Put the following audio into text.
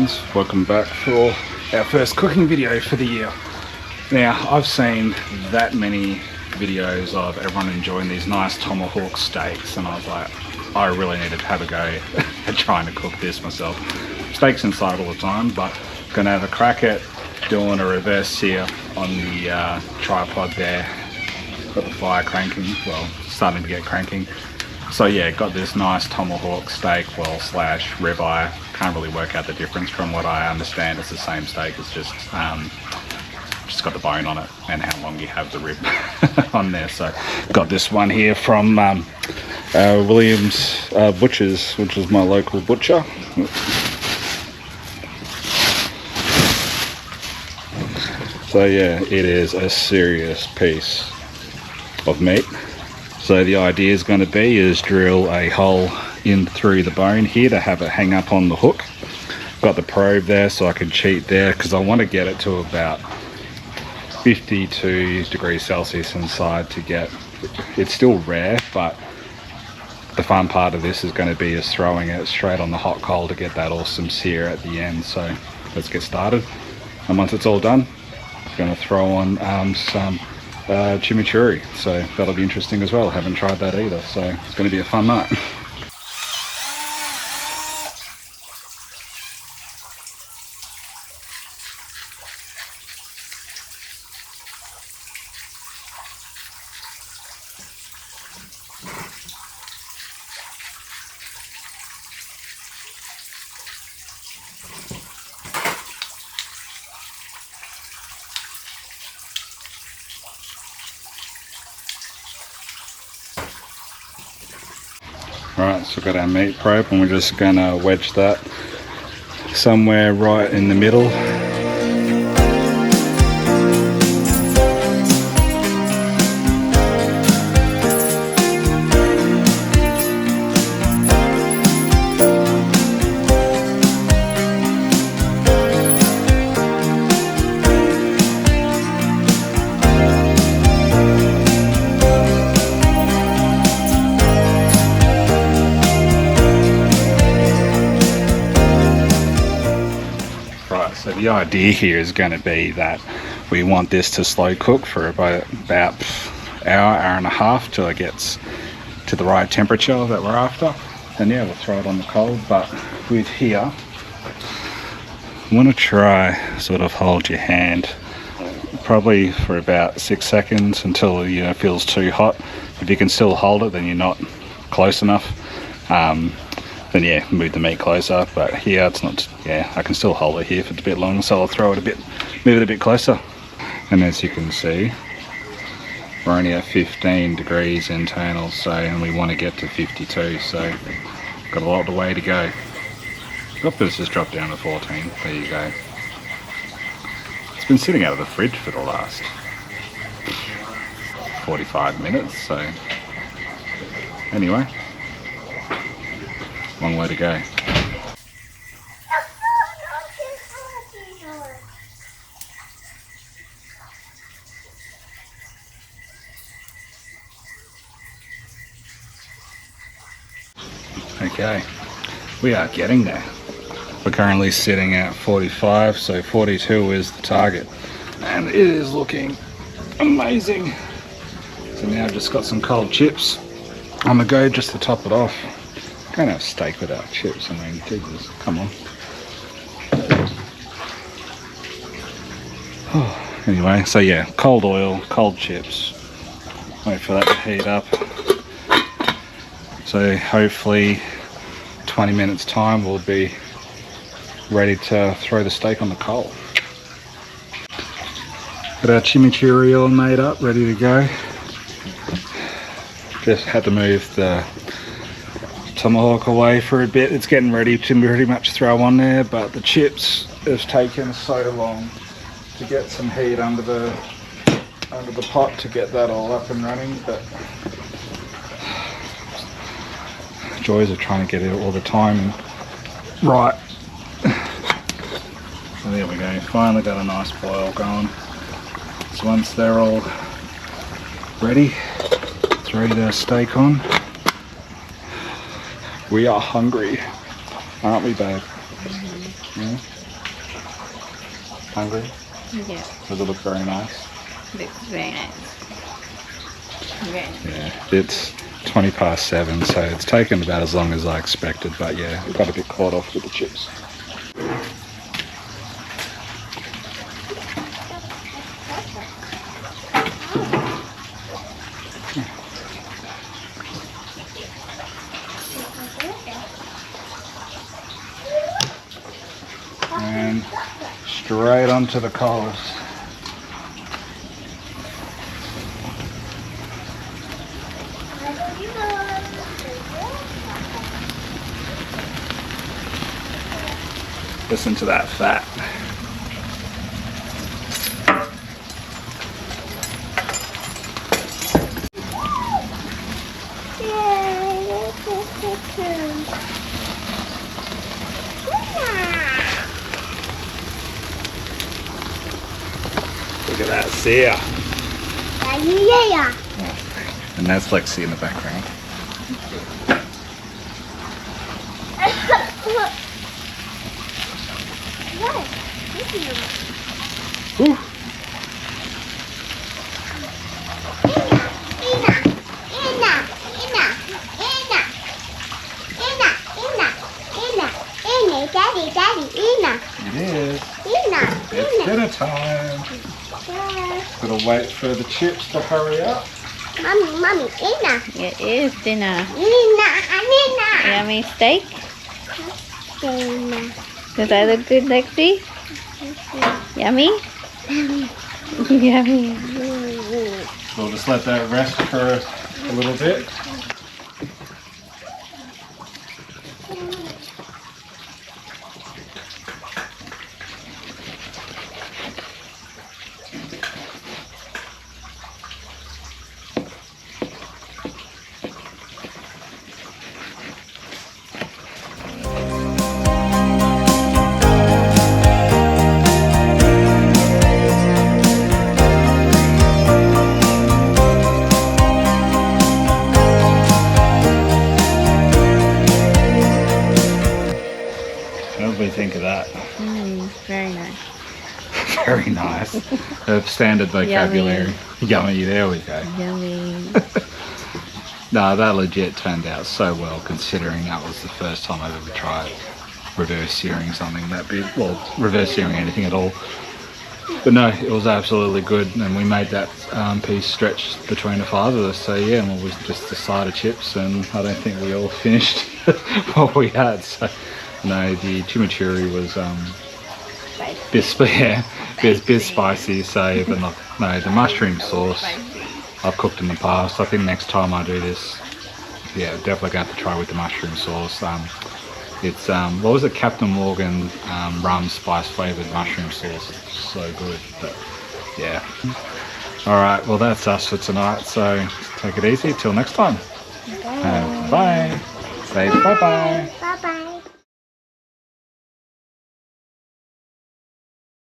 friends, welcome back for our first cooking video for the year. Now, I've seen that many videos of everyone enjoying these nice tomahawk steaks, and I was like, I really need to have a go at trying to cook this myself. Steaks inside all the time, but gonna have a crack at doing a reverse sear on the tripod there. Got the fire cranking, well, starting to get cranking. So yeah, got this nice tomahawk steak, well, slash ribeye. Can't really work out the difference. From what I understand, it's the same steak. It's just got the bone on it and how long you have the rib on there. So got this one here from Williams Butchers, which is my local butcher. So yeah, it is a serious piece of meat. So the idea is going to be is drill a hole in through the bone here to have it hang up on the hook. Got the probe there so I can cheat there because I want to get it to about 52 degrees Celsius inside to get, it's still rare, but the fun part of this is going to be is throwing it straight on the hot coal to get that awesome sear at the end. So let's get started, and once it's all done, I'm going to throw on some chimichurri, so that'll be interesting as well. Haven't tried that either, so it's going to be a fun night. Right, so we've got our meat probe and we're just going to wedge that somewhere right in the middle. So the idea here is going to be that we want this to slow cook for about hour and a half till it gets to the right temperature that we're after. And yeah, we'll throw it on the coal. But with here, I want to try sort of hold your hand probably for about 6 seconds until it feels too hot. If you can still hold it, then you're not close enough. Then yeah, move the meat closer, but here it's not, yeah, I can still hold it here if it's a bit long, so I'll throw it move it a bit closer. And as you can see, we're only at 15 degrees internal, so, and we want to get to 52, so got a lot of way to go. Oh, but it's just dropped down to 14, there you go. It's been sitting out of the fridge for the last 45 minutes, so anyway. Long way to go. Okay, we are getting there. We're currently sitting at 45, so 42 is the target. And it is looking amazing. So now I've just got some cold chips on the go just to top it off. Can't have steak without chips, I mean, Jesus, come on. Anyway, so yeah, cold oil, cold chips. Wait for that to heat up. So hopefully 20 minutes time we'll be ready to throw the steak on the coal. Got our chimichurri all made up, ready to go. Just had to move the tomahawk away for a bit. It's getting ready to pretty much throw on there, but the chips have taken so long to get some heat under the pot to get that all up and running. But joys of trying to get it all the time right. So there we go, finally got a nice boil going. So once they're all ready, throw the steak on. We are hungry, aren't we, babe? Mm-hmm. Yeah. Hungry? Yeah, Does it look very nice? looks very nice. Very nice. Yeah, it's 7:20, so it's taken about as long as I expected, but yeah, I got a bit caught off with the chips. And straight onto the coals. Listen to that fat. Look at that sear. Yeah. And that's Lexi in the background. Whew. Daddy, Ina. It is. Ina. It's dinner time. Gotta wait for the chips to hurry up. Mommy, Ina. It is dinner. Ina. Yummy steak. Ina. Does that look good, Lexi? Yummy? Yummy. We'll just let that rest for a little bit. What do you think of that? Very nice. Very nice. The standard vocabulary. Yummy. There we go. Yummy. No, that legit turned out so well, considering that was the first time I've ever tried reverse searing something that big. Well, reverse searing anything at all. But no, it was absolutely good, and we made that piece stretch between the five of us. So yeah, and it was just a side of chips, and I don't think we all finished what we had. So no, the chimichurri was bit spicy. So, but not, no, the mushroom sauce I've cooked in the past. I think next time I do this, yeah, definitely going to have to try with the mushroom sauce. It's what was it, Captain Morgan rum spice flavored mushroom sauce. It's so good. But yeah. All right, well that's us for tonight. So take it easy till next time. Bye. Bye. Say bye bye. Bye.